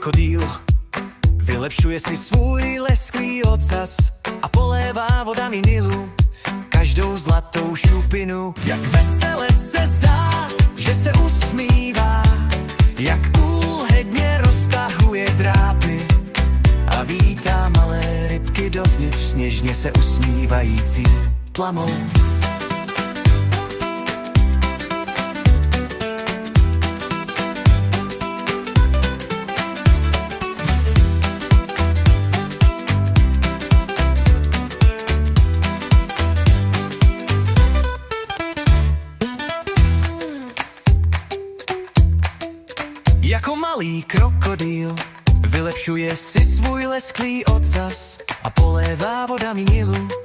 krokodýl. Vylepšuje si svůj lesklý ocas a polévá vodami Nilu každou zlatou šupinu. Jak vesele se zdá, že se usmívá, jak úhledně roztahuje drápy a vítá malé rybky dovnitř sněžně se usmívající tlamou. Jako malý krokodýl vylepšuje si svůj lesklý ocas a polévá vodami Nilu